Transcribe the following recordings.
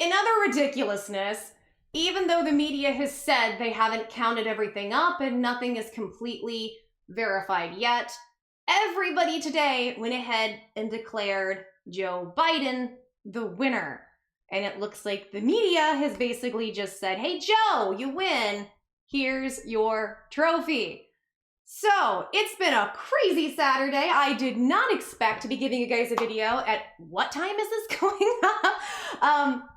In other ridiculousness, even though the media has said they haven't counted everything up and nothing is completely verified yet, everybody today went ahead and declared Joe Biden the winner. And it looks like the media has basically just said, hey, Joe, you win. Here's your trophy. So it's been a crazy Saturday. I did not expect to be giving you guys a video at what time is this going up?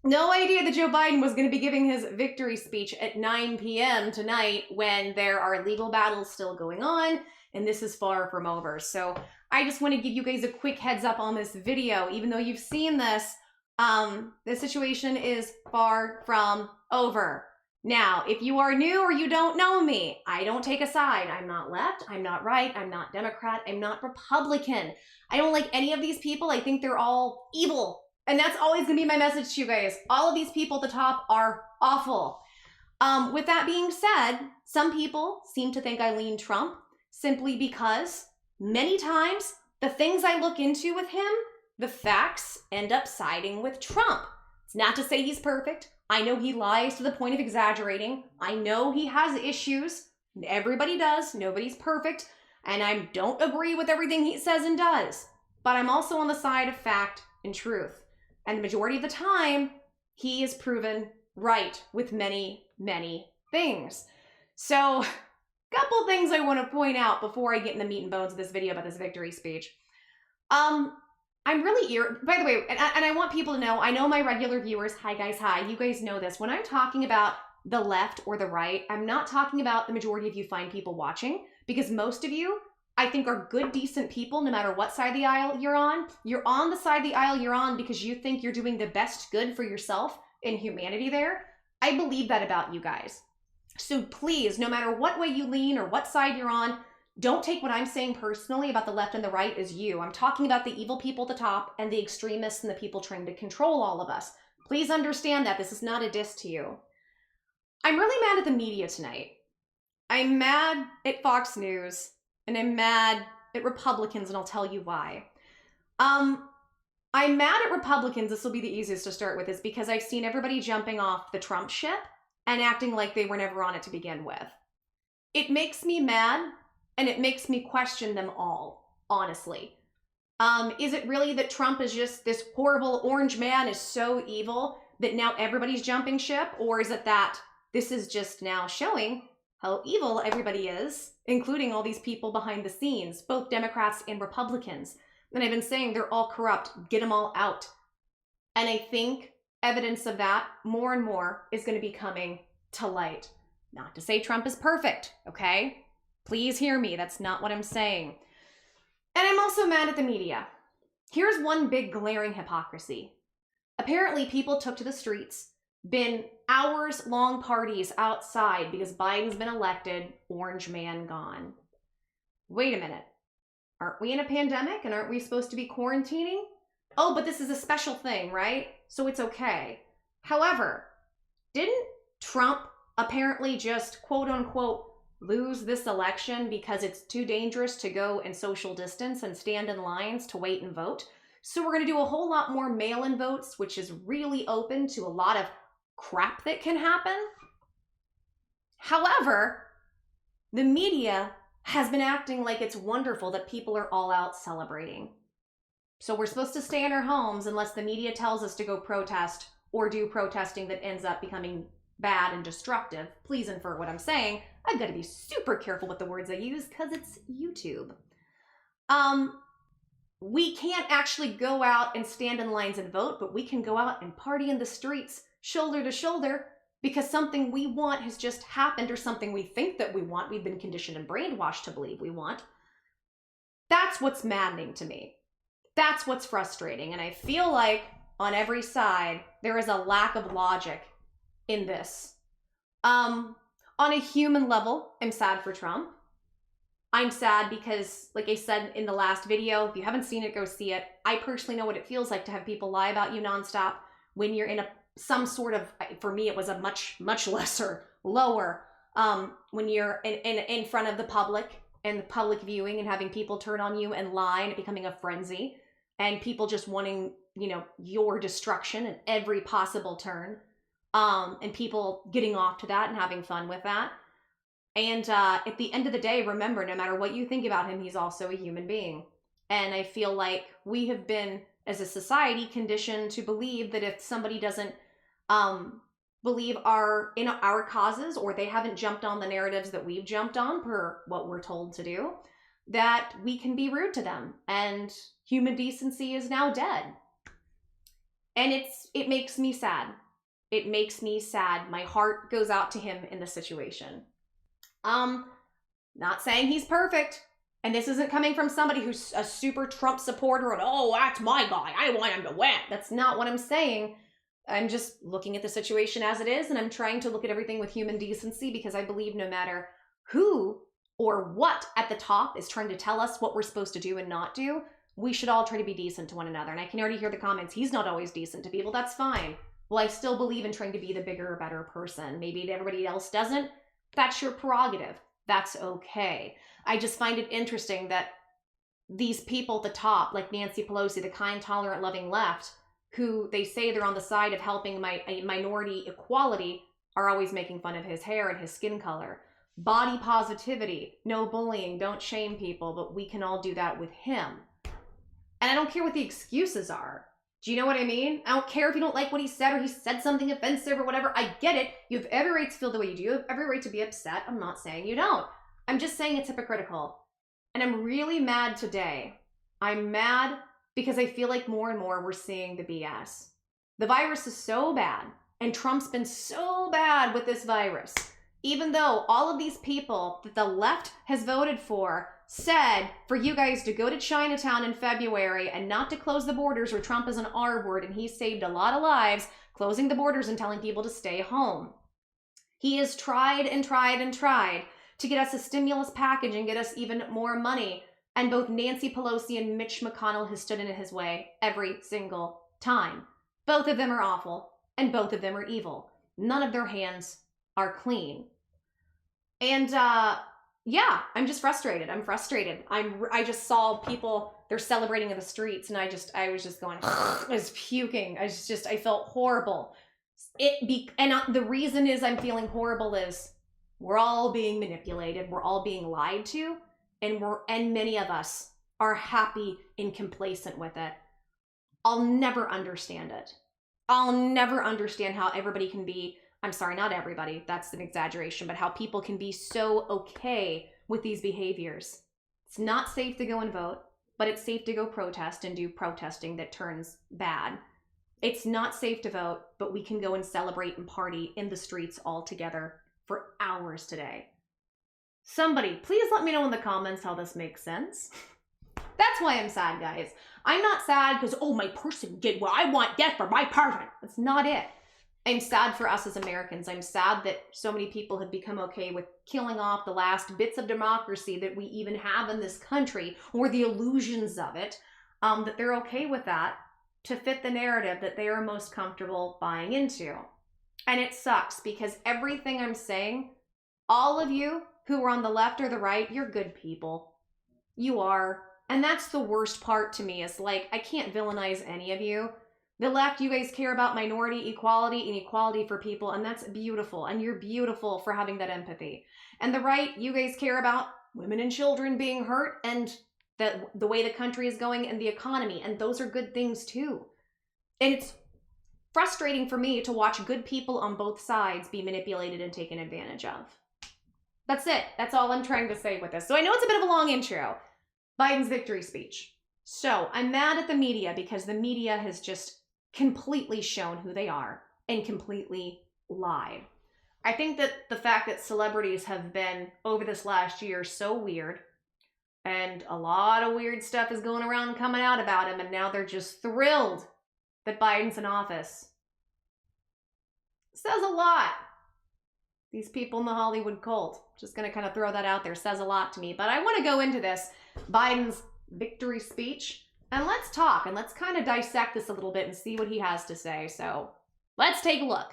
No idea that Joe Biden was going to be giving his victory speech at 9 p.m. tonight when there are legal battles still going on, and this is far from over. So I just want to give you guys a quick heads up on this video. Even though you've seen this, the situation is far from over. Now, if you are new or you don't know me, I don't take a side. I'm not left, I'm not right, I'm not Democrat, I'm not Republican. I don't like any of these people. I think they're all evil. And that's always gonna be my message to you guys. All of these people at the top are awful. With that being said, some people seem to think I lean Trump simply because many times the things I look into with him, the facts end up siding with Trump. It's not to say he's perfect. I know he lies to the point of exaggerating. I know he has issues. Everybody does. Nobody's perfect. And I don't agree with everything he says and does. But I'm also on the side of fact and truth. And the majority of the time, he is proven right with many, many things. So, a couple things I want to point out before I get in the meat and bones of this video about this victory speech. I'm really by the way, and I want people to know, I know my regular viewers, hi guys, hi, you guys know this. When I'm talking about the left or the right, I'm not talking about the majority of you fine people watching, because most of you, I think, are good, decent people no matter what side of the aisle you're on. You're on the side of the aisle you're on because you think you're doing the best good for yourself and humanity there. I believe that about you guys. So please, no matter what way you lean or what side you're on, don't take what I'm saying personally about the left and the right as you. I'm talking about the evil people at the top and the extremists and the people trying to control all of us. Please understand that this is not a diss to you. I'm really mad at the media tonight. I'm mad at Fox News and I'm mad at Republicans, and I'll tell you why. I'm mad at Republicans, this will be the easiest to start with, is because I've seen everybody jumping off the Trump ship and acting like they were never on it to begin with. It makes me mad. And it makes me question them all, honestly. Is it really that Trump is just this horrible orange man is so evil that now everybody's jumping ship? Or is it that this is just now showing how evil everybody is, including all these people behind the scenes, both Democrats and Republicans? And I've been saying they're all corrupt, get them all out. And I think evidence of that more and more is going to be coming to light. Not to say Trump is perfect, okay? Please hear me, that's not what I'm saying. And I'm also mad at the media. Here's one big glaring hypocrisy. Apparently people took to the streets, been hours-long parties outside because Biden's been elected, orange man gone. Wait a minute. Aren't we in a pandemic and aren't we supposed to be quarantining? Oh, but this is a special thing, right? So it's okay. However, didn't Trump apparently just quote-unquote lose this election because it's too dangerous to go and social distance and stand in lines to wait and vote? So we're going to do a whole lot more mail-in votes, which is really open to a lot of crap that can happen. However, the media has been acting like it's wonderful that people are all out celebrating. So we're supposed to stay in our homes unless the media tells us to go protest or do protesting that ends up becoming bad and destructive. Please infer what I'm saying. I've got to be super careful with the words I use because it's YouTube. We can't actually go out and stand in lines and vote, but we can go out and party in the streets shoulder to shoulder because something we want has just happened, or something we think that we want, we've been conditioned and brainwashed to believe we want. That's what's maddening to me. That's what's frustrating. And I feel like on every side, there is a lack of logic in this. On a human level, I'm sad for Trump. I'm sad because, like I said in the last video, if you haven't seen it, go see it. I personally know what it feels like to have people lie about you nonstop when you're in some sort of, for me, it was a much lesser, lower, when you're in front of the public and the public viewing and having people turn on you and lie and it becoming a frenzy and people just wanting your destruction at every possible turn, and people getting off to that and having fun with that. And at the end of the day, remember, no matter what you think about him, he's also a human being. And I feel like we have been, as a society, conditioned to believe that if somebody doesn't believe in our causes, or they haven't jumped on the narratives that we've jumped on per what we're told to do, that we can be rude to them. And human decency is now dead. And it makes me sad. It makes me sad. My heart goes out to him in the situation. Not saying he's perfect. And this isn't coming from somebody who's a super Trump supporter and, oh, that's my guy, I want him to win. That's not what I'm saying. I'm just looking at the situation as it is, and I'm trying to look at everything with human decency, because I believe no matter who or what at the top is trying to tell us what we're supposed to do and not do, we should all try to be decent to one another. And I can already hear the comments, he's not always decent to people. That's fine. Well, I still believe in trying to be the bigger, better person. Maybe everybody else doesn't. That's your prerogative. That's okay. I just find it interesting that these people at the top, like Nancy Pelosi, the kind, tolerant, loving left, who they say they're on the side of helping minority equality, are always making fun of his hair and his skin color. Body positivity, no bullying, don't shame people, but we can all do that with him. And I don't care what the excuses are. Do you know what I mean? I don't care if you don't like what he said, or he said something offensive or whatever. I get it. You have every right to feel the way you do. You have every right to be upset. I'm not saying you don't. I'm just saying it's hypocritical. And I'm really mad today. I'm mad because I feel like more and more we're seeing the BS. The virus is so bad, and Trump's been so bad with this virus. Even though all of these people that the left has voted for said for you guys to go to Chinatown in February and not to close the borders, or Trump is an R word, and he saved a lot of lives closing the borders and telling people to stay home. He has tried and tried and tried to get us a stimulus package and get us even more money. And both Nancy Pelosi and Mitch McConnell has stood in his way every single time. Both of them are awful, and both of them are evil. None of their hands are clean. And yeah, I'm just frustrated. I'm frustrated. I just saw people, they're celebrating in the streets, and I was just going, I was puking. I felt horrible. The reason is I'm feeling horrible is we're all being manipulated. We're all being lied to, and many of us are happy and complacent with it. I'll never understand it. I'll never understand how everybody can be, I'm sorry, not everybody, that's an exaggeration, but how people can be so okay with these behaviors. It's not safe to go and vote, but it's safe to go protest and do protesting that turns bad. It's not safe to vote, but we can go and celebrate and party in the streets all together for hours today. Somebody, please let me know in the comments how this makes sense. That's why I'm sad, guys. I'm not sad because, oh, my person did what I want, death for my person. That's not it. I'm sad for us as Americans. I'm sad that so many people have become okay with killing off the last bits of democracy that we even have in this country, or the illusions of it, that they're okay with that to fit the narrative that they are most comfortable buying into. And it sucks because everything I'm saying, all of you who are on the left or the right, you're good people. You are. And that's the worst part to me, is like, I can't villainize any of you. The left, you guys care about minority equality and equality for people, and that's beautiful. And you're beautiful for having that empathy. And the right, you guys care about women and children being hurt and the way the country is going and the economy. And those are good things too. And it's frustrating for me to watch good people on both sides be manipulated and taken advantage of. That's it. That's all I'm trying to say with this. So I know it's a bit of a long intro. Biden's victory speech. So I'm mad at the media because the media has just completely shown who they are and completely lied. I think that the fact that celebrities have been, over this last year, so weird, and a lot of weird stuff is going around coming out about him, and now they're just thrilled that Biden's in office. Says a lot. These people in the Hollywood cult. Just going to kind of throw that out there. Says a lot to me. But I want to go into this Biden's victory speech, and let's talk, and let's kind of dissect this a little bit and see what he has to say. So let's take a look.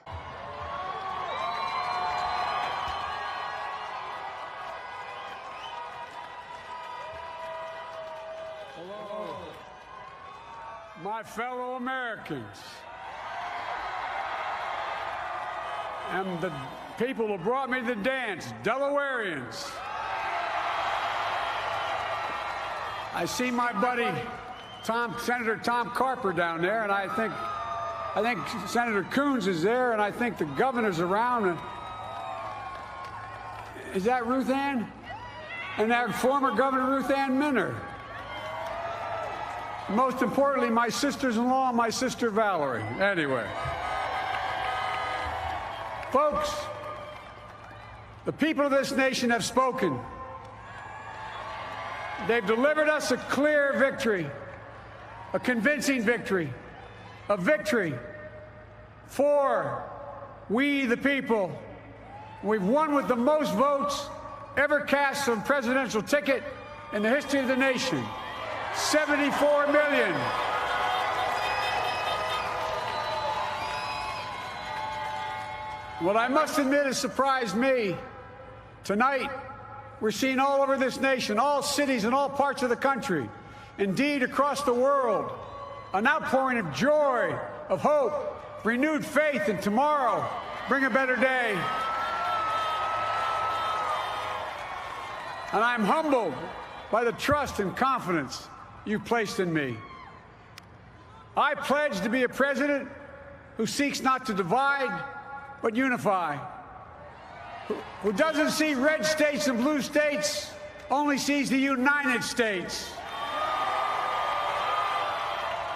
My my fellow Americans, and the people who brought me to the dance, Delawareans. I see my buddy Senator Tom Carper down there, and I think Senator Coons is there, and I think the governor's around. Is that Ruth Ann? And that former Governor Ruth Ann Minner. Most importantly, my sisters-in-law and my sister Valerie. Anyway. Folks, the people of this nation have spoken. They've delivered us a clear victory, a convincing victory, a victory for we the people. We've won with the most votes ever cast on a presidential ticket in the history of the nation. 74 million. What I must admit has surprised me. Tonight, we're seeing all over this nation, all cities and all parts of the country, indeed across the world, an outpouring of joy, of hope, renewed faith in tomorrow, bring a better day. And I'm humbled by the trust and confidence you've placed in me. I pledge to be a president who seeks not to divide, but unify, who doesn't see red states and blue states, only sees the United States,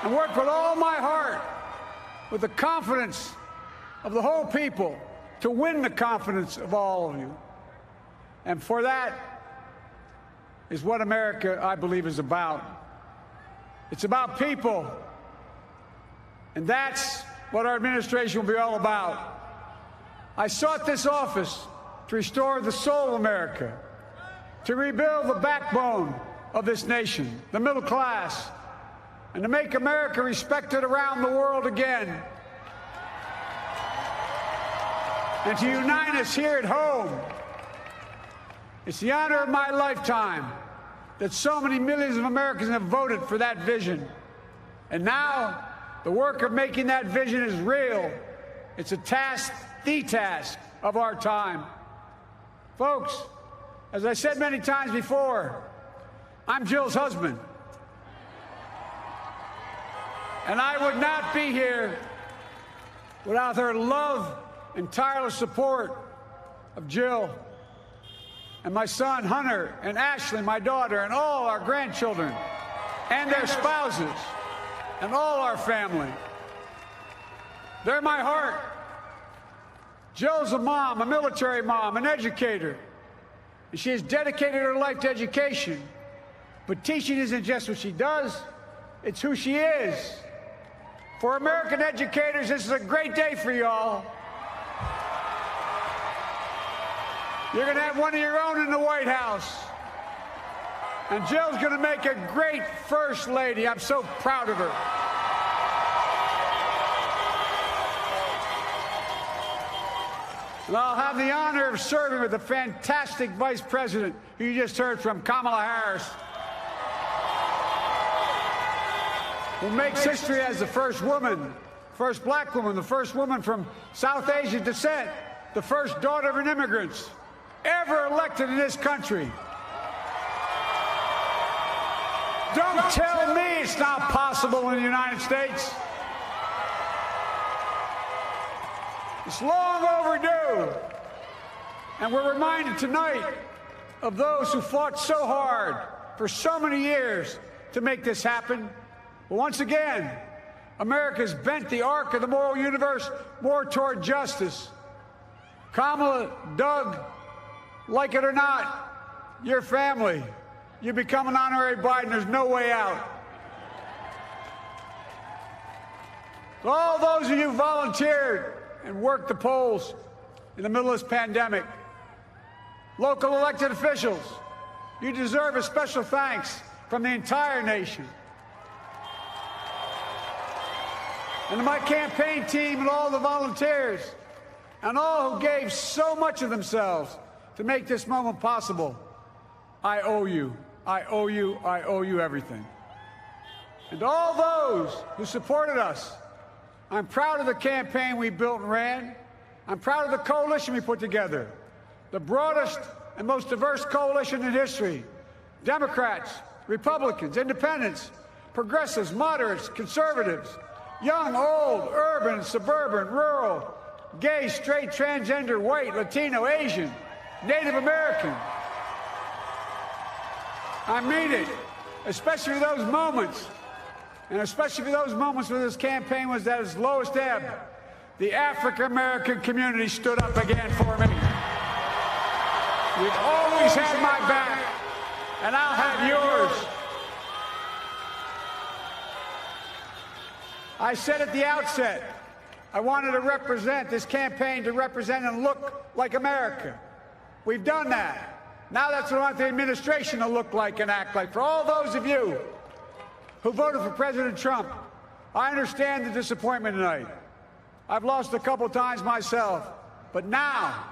and work with all my heart, with the confidence of the whole people, to win the confidence of all of you. And for that is what America, I believe, is about. It's about people. And that's what our administration will be all about. I sought this office to restore the soul of America, to rebuild the backbone of this nation, the middle class, and to make America respected around the world again, and to unite us here at home. It's the honor of my lifetime that so many millions of Americans have voted for that vision. And now, the work of making that vision is real. It's a task, the task of our time. Folks, as I said many times before, I'm Jill's husband. And I would not be here without her love and tireless support of Jill and my son Hunter and Ashley, my daughter, and all our grandchildren and their spouses and all our family. They're my heart. Jill's a mom, a military mom, an educator. And she has dedicated her life to education. But teaching isn't just what she does, it's who she is. For American educators, this is a great day for y'all. You're going to have one of your own in the White House. And Jill's going to make a great First Lady. I'm so proud of her. And I'll have the honor of serving with the fantastic Vice President who you just heard from, Kamala Harris, who makes history as the first woman, first black woman, the first woman from South Asian descent, the first daughter of an immigrant ever elected in this country. Don't tell me it's not possible in the United States. It's long overdue. And we're reminded tonight of those who fought so hard for so many years to make this happen. But once again, America's bent the arc of the moral universe more toward justice. Kamala, Doug, like it or not, your family, you become an honorary Biden, there's no way out. All those of you who volunteered and worked the polls in the middle of this pandemic, local elected officials, you deserve a special thanks from the entire nation. And to my campaign team and all the volunteers and all who gave so much of themselves to make this moment possible, I owe you. I owe you. I owe you everything. And to all those who supported us, I'm proud of the campaign we built and ran. I'm proud of the coalition we put together, the broadest and most diverse coalition in history. Democrats, Republicans, independents, progressives, moderates, conservatives, young, old, urban, suburban, rural, gay, straight, transgender, white, Latino, Asian, Native American. I mean it, especially for those moments, and especially for those moments when this campaign was at its lowest ebb. The African-American community stood up again for me. You've always had my back, and I'll have yours. I said at the outset, I wanted to represent this campaign to represent and look like America. We've done that. Now that's what I want the administration to look like and act like. For all those of you who voted for President Trump, I understand the disappointment tonight. I've lost a couple times myself, but now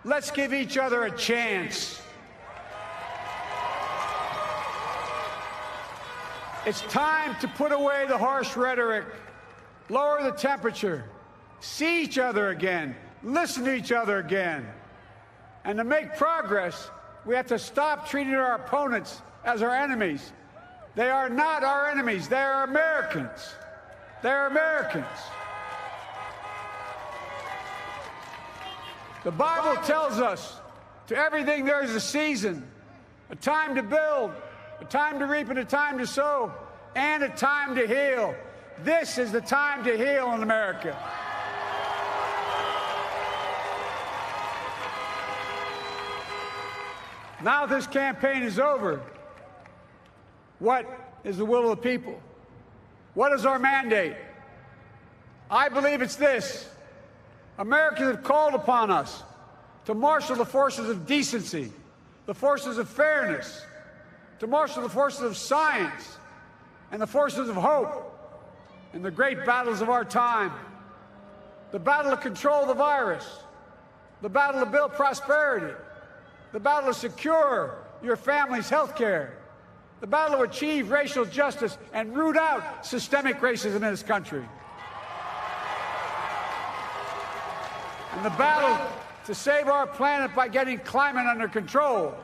let's give each other a chance. It's time to put away the harsh rhetoric, lower the temperature, see each other again, listen to each other again. And to make progress, we have to stop treating our opponents as our enemies. They are not our enemies. They are Americans. They're Americans. The Bible tells us, to everything there is a season, a time to build, a time to reap and a time to sow, and a time to heal. This is the time to heal in America. Now this campaign is over. What is the will of the people? What is our mandate? I believe it's this. Americans have called upon us to marshal the forces of decency, the forces of fairness, to marshal the forces of science and the forces of hope in the great battles of our time. The battle to control the virus, the battle to build prosperity, the battle to secure your family's health care, the battle to achieve racial justice and root out systemic racism in this country. And the battle to save our planet by getting climate under control.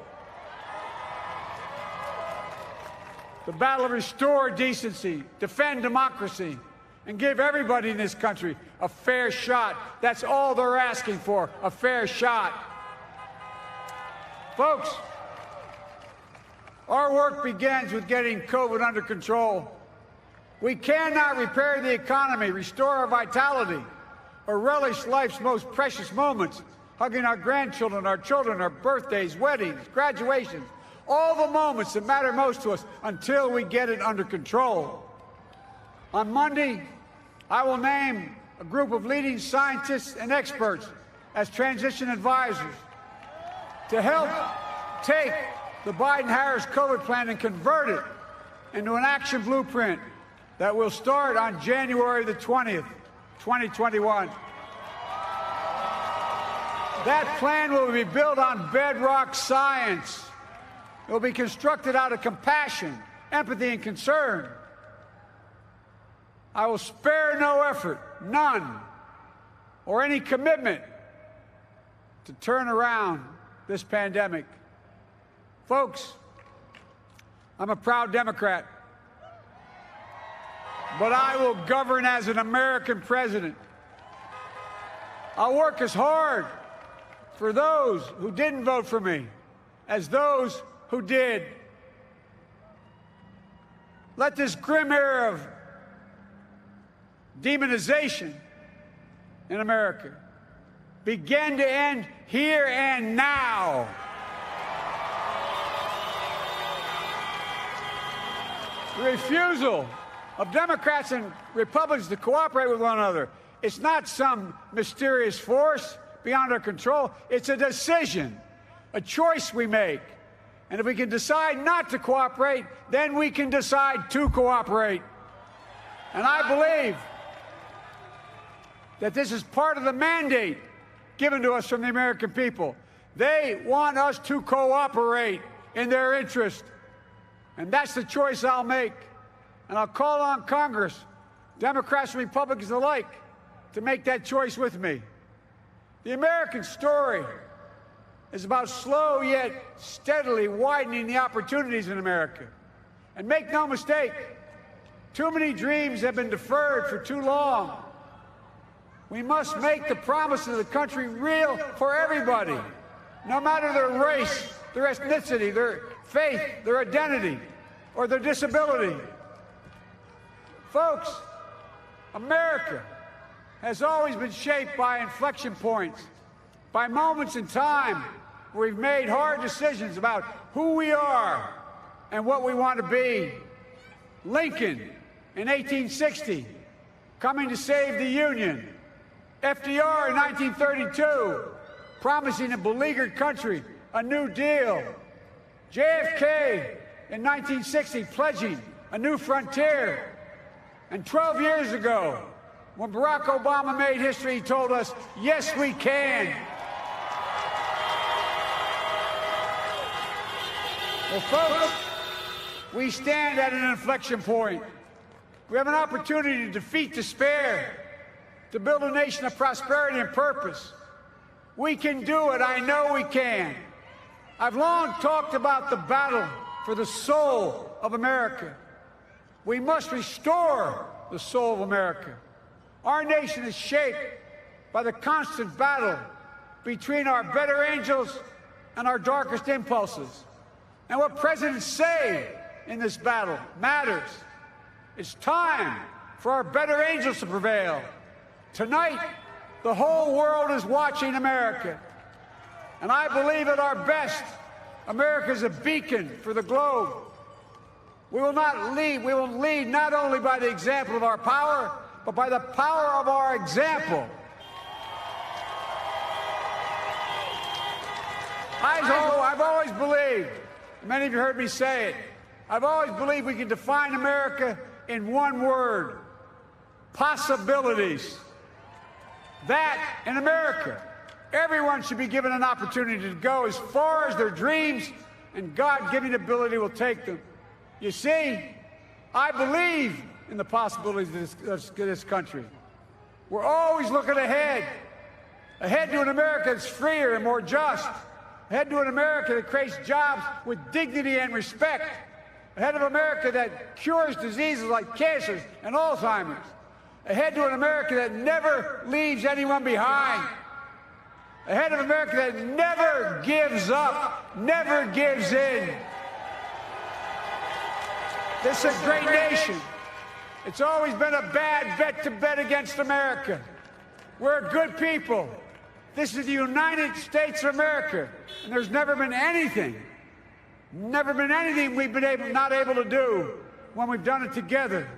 The battle to restore decency, defend democracy, and give everybody in this country a fair shot. That's all they're asking for, a fair shot. Folks, our work begins with getting COVID under control. We cannot repair the economy, restore our vitality, or relish life's most precious moments, hugging our grandchildren, our children, our birthdays, weddings, graduations, all the moments that matter most to us until we get it under control. On Monday, I will name a group of leading scientists and experts as transition advisors to help take the Biden-Harris COVID plan and convert it into an action blueprint that will start on January the 20th, 2021. That plan will be built on bedrock science. It will be constructed out of compassion, empathy, and concern. I will spare no effort, none, or any commitment to turn around this pandemic. Folks, I'm a proud Democrat, but I will govern as an American president. I'll work as hard for those who didn't vote for me as those who did. Let this grim era of demonization in America begin to end here and now. The refusal of Democrats and Republicans to cooperate with one another, it's not some mysterious force beyond our control. It's a decision, a choice we make. And if we can decide not to cooperate, then we can decide to cooperate. And I believe that this is part of the mandate given to us from the American people. They want us to cooperate in their interest. And that's the choice I'll make. And I'll call on Congress, Democrats and Republicans alike, to make that choice with me. The American story is about slow yet steadily widening the opportunities in America. And make no mistake, too many dreams have been deferred for too long. We must make the promise of the country real for everybody, no matter their race, their ethnicity, their faith, their identity, or their disability. Folks, America has always been shaped by inflection points, by moments in time where we've made hard decisions about who we are and what we want to be. Lincoln in 1860, coming to save the Union. FDR in 1932, promising a beleaguered country a new deal. JFK in 1960, pledging a new frontier. And 12 years ago, when Barack Obama made history, he told us, yes, we can. Well, folks, we stand at an inflection point. We have an opportunity to defeat despair, to build a nation of prosperity and purpose. We can do it. I know we can. I've long talked about the battle for the soul of America. We must restore the soul of America. Our nation is shaped by the constant battle between our better angels and our darkest impulses. And what presidents say in this battle matters. It's time for our better angels to prevail. Tonight, the whole world is watching America. And I believe at our best, America is a beacon for the globe. We will lead not only by the example of our power, but by the power of our example. I've always believed, many of you heard me say it, I've always believed we can define America in one word: possibilities. That, in America, everyone should be given an opportunity to go as far as their dreams and God-given ability will take them. You see, I believe in the possibilities of this country. We're always looking ahead to an America that's freer and more just, ahead to an America that creates jobs with dignity and respect, ahead of America that cures diseases like cancer and Alzheimer's, ahead to an America that never leaves anyone behind, ahead of America that never gives up, never gives in. This is a great nation. It's always been a bad bet to bet against America. We're good people. This is the United States of America, and there's never been anything we've been not able to do when we've done it together.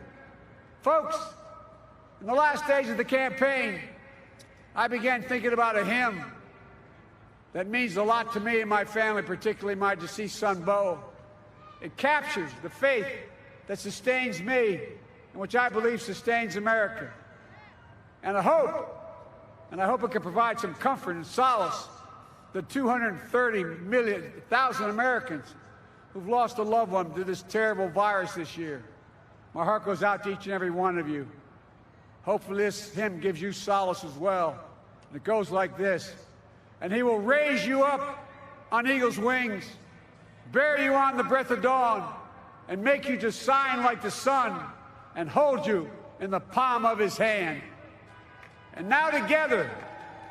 Folks, in the last days of the campaign, I began thinking about a hymn that means a lot to me and my family, particularly my deceased son, Bo. It captures the faith that sustains me and which I believe sustains America. And I hope it can provide some comfort and solace to 230,000 Americans who've lost a loved one to this terrible virus this year. My heart goes out to each and every one of you. Hopefully this hymn gives you solace as well. And it goes like this: and he will raise you up on eagle's wings, bear you on the breath of dawn, and make you to shine like the sun, and hold you in the palm of his hand. And now together,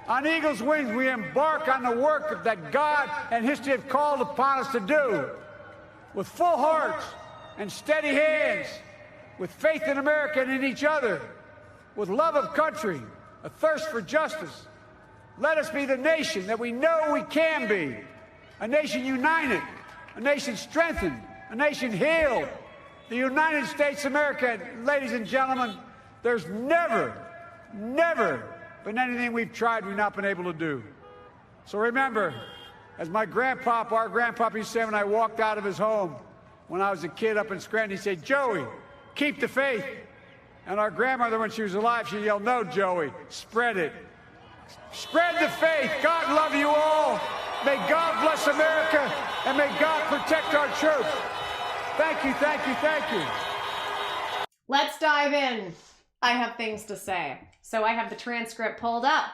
on eagle's wings, we embark on the work that God and history have called upon us to do, with full hearts and steady hands, with faith in America and in each other, with love of country, a thirst for justice. Let us be the nation that we know we can be, a nation united, a nation strengthened, a nation healed. The United States of America, ladies and gentlemen, there's never been anything we've tried we've not been able to do. So remember, as our grandpapa used to say when I walked out of his home when I was a kid up in Scranton, he said, "Joey, keep the faith." And our grandmother, when she was alive, she yelled, "No, Joey, spread it. Spread the faith. God love you all. May God bless America, and may God protect our troops." Thank you, thank you, thank you. Let's dive in. I have things to say. So I have the transcript pulled up.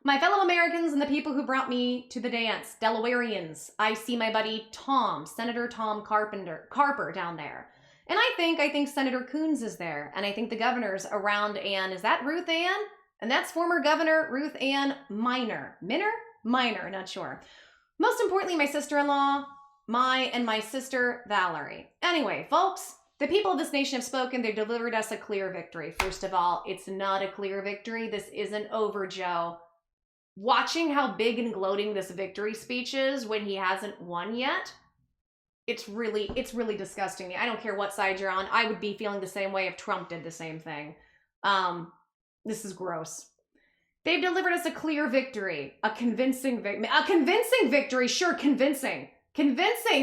My fellow Americans and the people who brought me to the dance, Delawareans, I see my buddy Tom, Senator Tom Carper down there. And I think Senator Coons is there. And I think the governor's around Ann. Is that Ruth Ann? And that's former Governor Ruth Ann Minor, not sure. Most importantly, my sister-in-law, my sister Valerie. Anyway, folks, the people of this nation have spoken. They've delivered us a clear victory. First of all, it's not a clear victory. This isn't over, Joe. Watching how big and gloating this victory speech is when he hasn't won yet, it's really disgusting me. I don't care what side you're on. I would be feeling the same way if Trump did the same thing. This is gross. They've delivered us a clear victory, a convincing victory. Sure, convincing,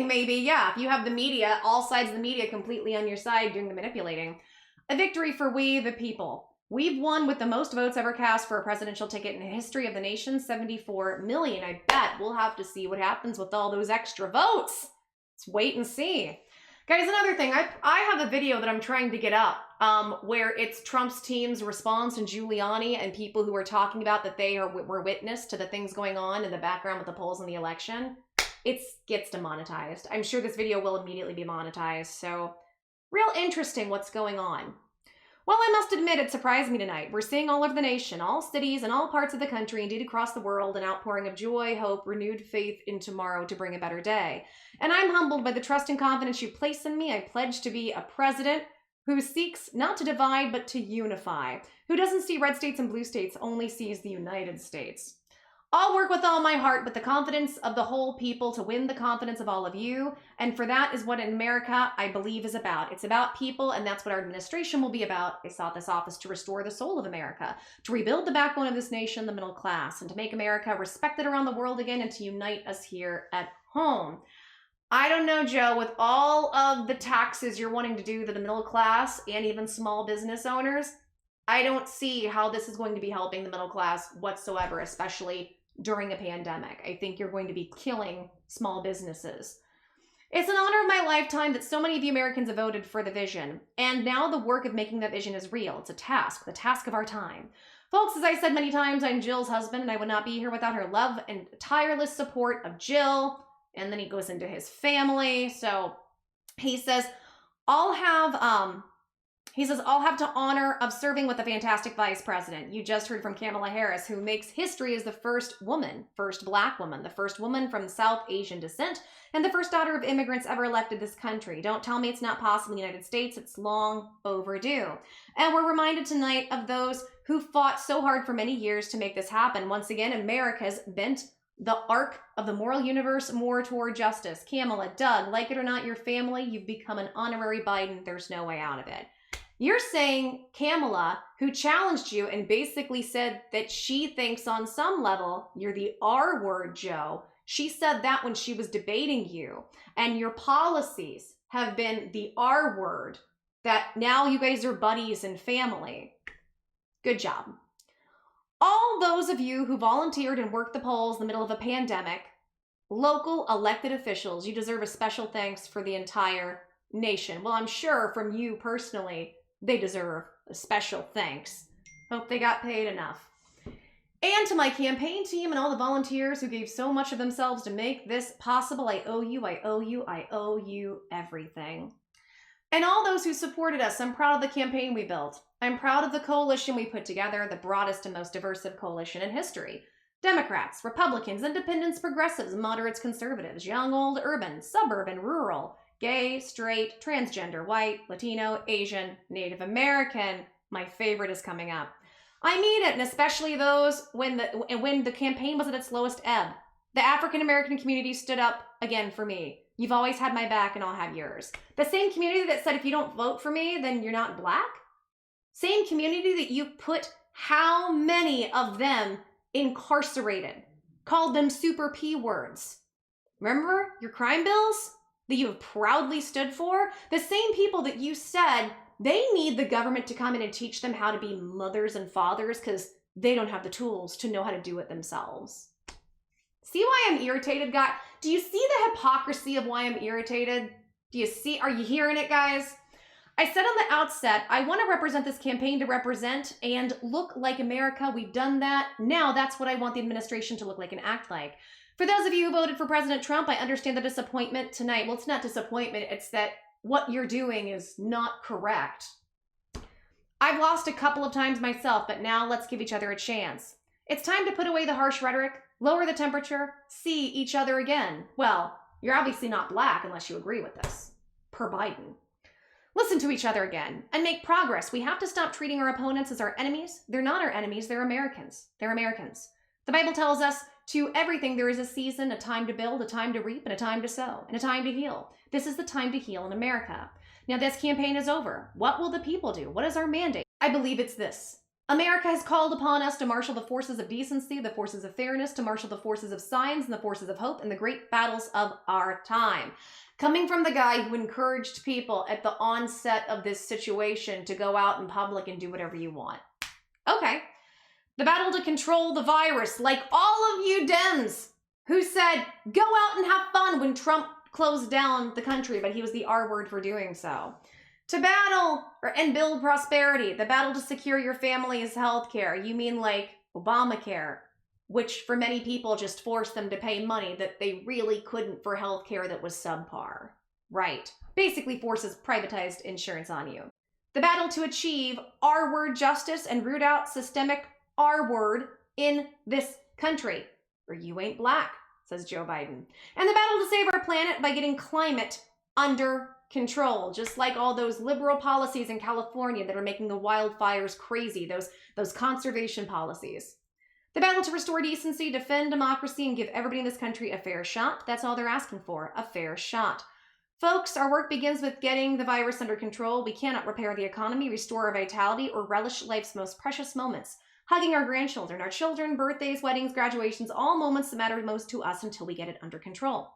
maybe. Yeah, if you have the media, all sides of the media completely on your side doing the manipulating. A victory for we, the people. We've won with the most votes ever cast for a presidential ticket in the history of the nation, 74 million. I bet we'll have to see what happens with all those extra votes. Let's wait and see. Guys, another thing, I have a video that I'm trying to get up where it's Trump's team's response and Giuliani and people who are talking about that they were witness to the things going on in the background with the polls in the election. It gets demonetized. I'm sure this video will immediately be monetized. So real interesting what's going on. Well, I must admit it surprised me tonight. We're seeing all over the nation, all cities and all parts of the country, indeed across the world, an outpouring of joy, hope, renewed faith in tomorrow to bring a better day. And I'm humbled by the trust and confidence you place in me. I pledge to be a president who seeks not to divide, but to unify, who doesn't see red states and blue states, only sees the United States. I'll work with all my heart, but the confidence of the whole people to win the confidence of all of you. And for that is what in America, I believe, is about. It's about people, and that's what our administration will be about. I sought this office to restore the soul of America, to rebuild the backbone of this nation, the middle class, and to make America respected around the world again, and to unite us here at home. I don't know, Joe, with all of the taxes you're wanting to do to the middle class and even small business owners, I don't see how this is going to be helping the middle class whatsoever, especially during a pandemic. I think you're going to be killing small businesses. It's an honor of my lifetime that so many of you Americans have voted for the vision. And now the work of making that vision is real. It's a task, the task of our time. Folks, as I said many times, I'm Jill's husband, and I would not be here without her love and tireless support of Jill. And then he goes into his family. So he says, I'll have the honor of serving with a fantastic vice president. You just heard from Kamala Harris, who makes history as the first Black woman, the first woman from South Asian descent, and the first daughter of immigrants ever elected this country. Don't tell me it's not possible in the United States. It's long overdue. And we're reminded tonight of those who fought so hard for many years to make this happen. Once again, America's bent the arc of the moral universe more toward justice. Kamala, Doug, like it or not, your family, you've become an honorary Biden. There's no way out of it. You're saying Kamala, who challenged you and basically said that she thinks on some level you're the R word, Joe. She said that when she was debating you, and your policies have been the R word, that now you guys are buddies and family. Good job. All those of you who volunteered and worked the polls in the middle of a pandemic, local elected officials, you deserve a special thanks for the entire nation. Well, I'm sure from you personally, they deserve a special thanks. Hope they got paid enough. And to my campaign team and all the volunteers who gave so much of themselves to make this possible, I owe you everything. And all those who supported us, I'm proud of the campaign we built. I'm proud of the coalition we put together, the broadest and most diverse coalition in history. Democrats, Republicans, Independents, Progressives, Moderates, Conservatives, young, old, urban, suburban, rural, gay, straight, transgender, white, Latino, Asian, Native American. My favorite is coming up. I mean it, and especially those when the campaign was at its lowest ebb. The African American community stood up again for me. You've always had my back and I'll have yours. The same community that said if you don't vote for me, then you're not Black. Same community that you put how many of them incarcerated, called them super P words. Remember your crime bills that you have proudly stood for? The same people that you said they need the government to come in and teach them how to be mothers and fathers because they don't have the tools to know how to do it themselves. See why I'm irritated, guys? Do you see the hypocrisy of why I'm irritated? Are you hearing it, guys? I said on the outset, I want to represent this campaign to represent and look like America. We've done that. Now that's what I want the administration to look like and act like. For those of you who voted for President Trump, I understand the disappointment tonight. Well, it's not disappointment. It's that what you're doing is not correct. I've lost a couple of times myself, but now let's give each other a chance. It's time to put away the harsh rhetoric, lower the temperature, see each other again. Well, you're obviously not black unless you agree with this. Per Biden. Listen to each other again and make progress. We have to stop treating our opponents as our enemies. They're not our enemies. They're Americans. They're Americans. The Bible tells us to everything there is a season, a time to build, a time to reap, and a time to sow, and a time to heal. This is the time to heal in America. Now this campaign is over. What will the people do? What is our mandate? I believe it's this. America has called upon us to marshal the forces of decency, the forces of fairness, to marshal the forces of science and the forces of hope in the great battles of our time. Coming from the guy who encouraged people at the onset of this situation to go out in public and do whatever you want. Okay. The battle to control the virus, like all of you Dems who said, go out and have fun when Trump closed down the country, but he was the R word for doing so. To battle and build prosperity, the battle to secure your family's health care. You mean like Obamacare, which for many people just forced them to pay money that they really couldn't for health care that was subpar. Right. Basically forces privatized insurance on you. The battle to achieve R-word justice and root out systemic R-word in this country. Or you ain't black, says Joe Biden. And the battle to save our planet by getting climate under control, just like all those liberal policies in California that are making the wildfires crazy, those conservation policies. The battle to restore decency, defend democracy, and give everybody in this country a fair shot. That's all they're asking for, a fair shot. Folks, our work begins with getting the virus under control. We cannot repair the economy, restore our vitality, or relish life's most precious moments. Hugging our grandchildren, our children, birthdays, weddings, graduations, all moments that matter most to us until we get it under control.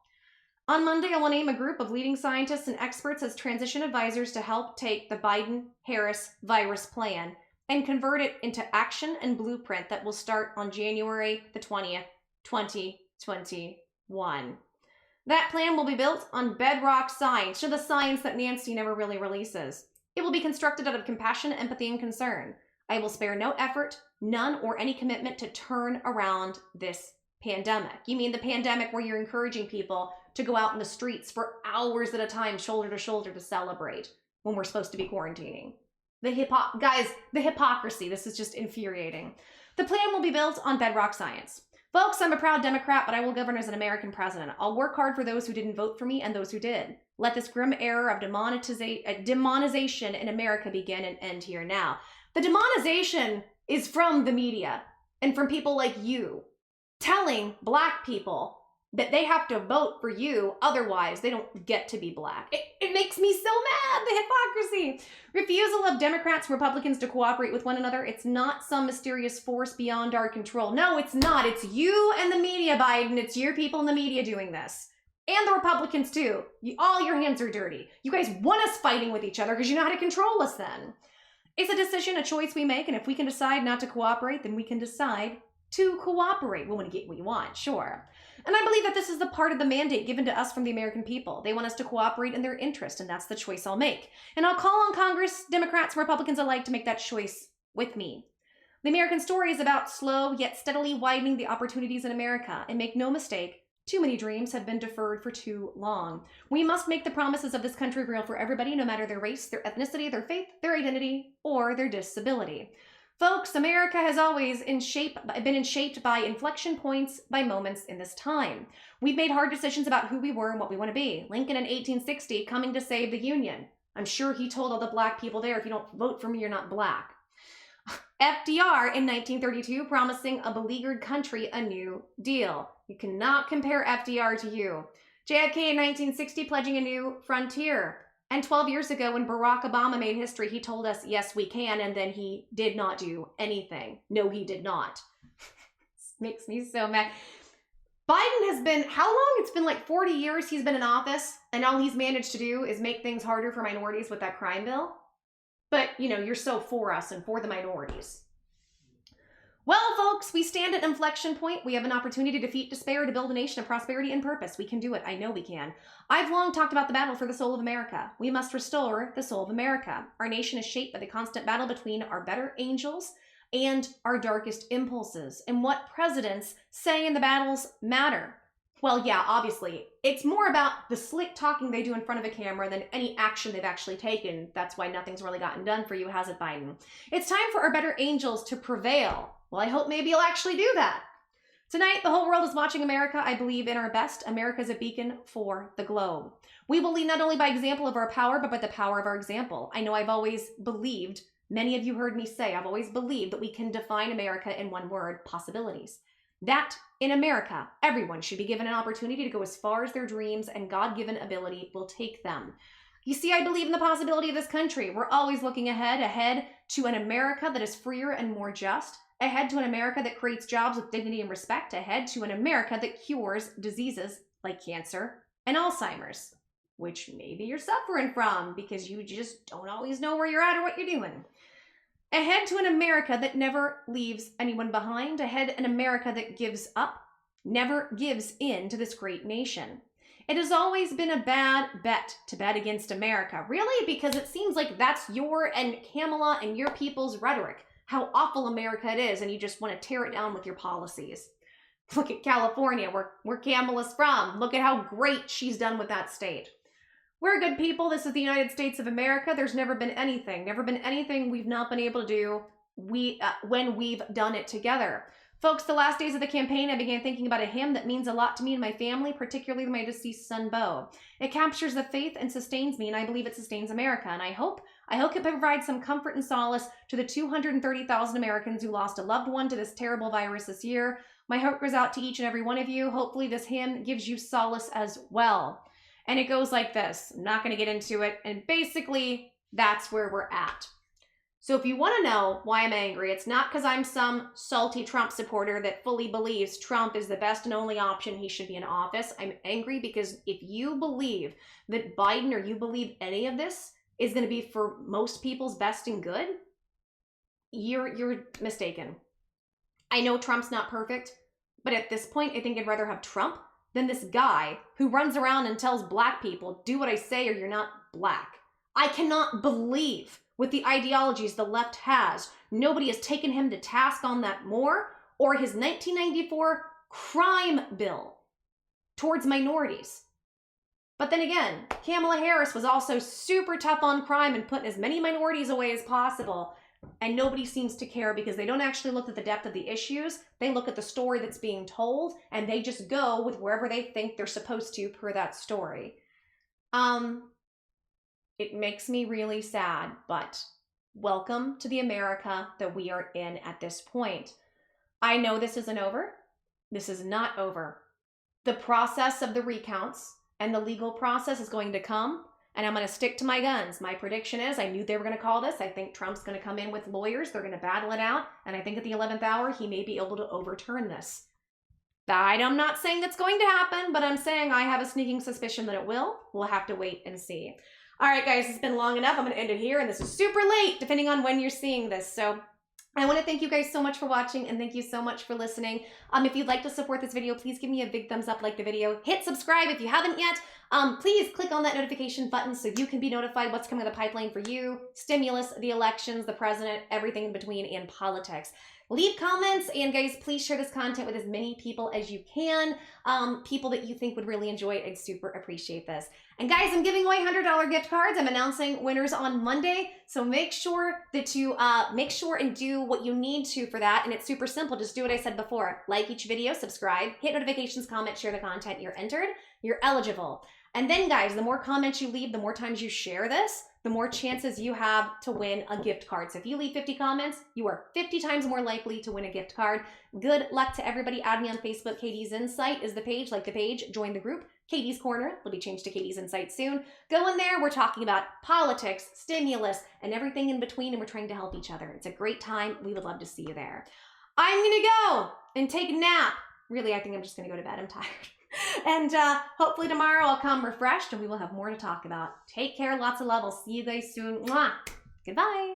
On Monday, I will name a group of leading scientists and experts as transition advisors to help take the Biden-Harris virus plan and convert it into action and blueprint that will start on January the 20th, 2021. That plan will be built on bedrock science, the science that Nancy never really releases. It will be constructed out of compassion, empathy, and concern. I will spare no effort, none, or any commitment to turn around this pandemic. You mean the pandemic where you're encouraging people to go out in the streets for hours at a time, shoulder to shoulder, to celebrate when we're supposed to be quarantining. Guys, the hypocrisy, this is just infuriating. The plan will be built on bedrock science. Folks, I'm a proud Democrat, but I will govern as an American president. I'll work hard for those who didn't vote for me and those who did. Let this grim era of demonization in America begin and end here now. The demonization is from the media and from people like you telling black people that they have to vote for you, otherwise they don't get to be black. It makes me so mad, the hypocrisy. Refusal of Democrats and Republicans to cooperate with one another. It's not some mysterious force beyond our control. No, it's not. It's you and the media, Biden. It's your people in the media doing this. And the Republicans too. All your hands are dirty. You guys want us fighting with each other because you know how to control us then. It's a decision, a choice we make, and if we can decide not to cooperate, then we can decide to cooperate. We want to get what you want, sure. And I believe that this is the part of the mandate given to us from the American people. They want us to cooperate in their interest, and that's the choice I'll make. And I'll call on Congress, Democrats, and Republicans alike to make that choice with me. The American story is about slow yet steadily widening the opportunities in America. And make no mistake, too many dreams have been deferred for too long. We must make the promises of this country real for everybody, no matter their race, their ethnicity, their faith, their identity, or their disability. Folks, America has always been shaped by inflection points, by moments in this time. We've made hard decisions about who we were and what we want to be. Lincoln in 1860 coming to save the Union. I'm sure he told all the black people there, if you don't vote for me, you're not black. FDR in 1932 promising a beleaguered country a new deal. You cannot compare FDR to you. JFK in 1960 pledging a new frontier. And 12 years ago when Barack Obama made history, he told us, yes, we can, and then he did not do anything. No, he did not. This makes me so mad. Biden has been, how long? It's been like 40 years he's been in office, and all he's managed to do is make things harder for minorities with that crime bill. But, you know, you're so for us and for the minorities. Well, folks, we stand at an inflection point. We have an opportunity to defeat despair, to build a nation of prosperity and purpose. We can do it. I know we can. I've long talked about the battle for the soul of America. We must restore the soul of America. Our nation is shaped by the constant battle between our better angels and our darkest impulses. And what presidents say in the battles matter. Well, yeah, obviously. It's more about the slick talking they do in front of a camera than any action they've actually taken. That's why nothing's really gotten done for you, has it, Biden? It's time for our better angels to prevail. Well, I hope maybe you'll actually do that. Tonight, the whole world is watching America. I believe in our best. America is a beacon for the globe. We will lead not only by example of our power, but by the power of our example. I know I've always believed, many of you heard me say, I've always believed that we can define America in one word: possibilities. That in America, everyone should be given an opportunity to go as far as their dreams and God-given ability will take them. You see, I believe in the possibility of this country. We're always looking ahead to an America that is freer and more just, ahead to an America that creates jobs with dignity and respect, ahead to an America that cures diseases like cancer and Alzheimer's, which maybe you're suffering from because you just don't always know where you're at or what you're doing. Ahead to an America that never leaves anyone behind, ahead an America that gives up, never gives in to this great nation. It has always been a bad bet to bet against America, really, because it seems like that's your and Kamala and your people's rhetoric, how awful America it is, and you just want to tear it down with your policies. Look at California, where Kamala's from. Look at how great she's done with that state. We're good people. This is the United States of America. There's never been anything we've not been able to do when we've done it together. Folks, the last days of the campaign, I began thinking about a hymn that means a lot to me and my family, particularly my deceased son, Bo. It captures the faith and sustains me, and I believe it sustains America. And I hope it provides some comfort and solace to the 230,000 Americans who lost a loved one to this terrible virus this year. My heart goes out to each and every one of you. Hopefully this hymn gives you solace as well. And it goes like this. I'm not going to get into it. And basically, that's where we're at. So if you want to know why I'm angry, it's not because I'm some salty Trump supporter that fully believes Trump is the best and only option. He should be in office. I'm angry because if you believe that Biden, or you believe any of this is going to be for most people's best and good, you're mistaken. I know Trump's not perfect, but at this point, I think I'd rather have Trump than this guy who runs around and tells black people, do what I say or you're not black. I cannot believe with the ideologies the left has, nobody has taken him to task on that more, or his 1994 crime bill towards minorities. But then again, Kamala Harris was also super tough on crime and putting as many minorities away as possible. And nobody seems to care because they don't actually look at the depth of the issues. They look at the story that's being told and they just go with wherever they think they're supposed to per that story. It makes me really sad, but welcome to the America that we are in at this point. I know this isn't over. This is not over. The process of the recounts and the legal process is going to come. And I'm going to stick to my guns. My prediction is, I knew they were going to call this. I think Trump's going to come in with lawyers. They're going to battle it out. And I think at the 11th hour, he may be able to overturn this. I'm not saying that's going to happen, but I'm saying I have a sneaking suspicion that it will. We'll have to wait and see. All right, guys, it's been long enough. I'm going to end it here. And this is super late, depending on when you're seeing this. So I want to thank you guys so much for watching, and thank you so much for listening. If you'd like to support this video, please give me a big thumbs up, like the video. Hit subscribe if you haven't yet. Please click on that notification button so you can be notified what's coming in the pipeline for you. Stimulus, the elections, the president, everything in between, and politics. Leave comments, and guys, please share this content with as many people as you can. People that you think would really enjoy it. I'd super appreciate this. And guys, I'm giving away $100 gift cards. I'm announcing winners on Monday. So make sure that you and do what you need to for that. And it's super simple. Just do what I said before. Like each video, subscribe, hit notifications, comment, share the content. You're entered. You're eligible. And then guys, the more comments you leave, the more times you share this, the more chances you have to win a gift card. So if you leave 50 comments, you are 50 times more likely to win a gift card. Good luck to everybody. Add me on Facebook. Katie's Insight is the page. Like the page, join the group. Katie's Corner will be changed to Katie's Insight soon. Go in there. We're talking about politics, stimulus, and everything in between, and we're trying to help each other. It's a great time. We would love to see you there. I'm going to go and take a nap. Really, I think I'm just going to go to bed. I'm tired. And hopefully tomorrow I'll come refreshed and we will have more to talk about. Take care. Lots of love. I'll see you guys soon. Mwah. Goodbye.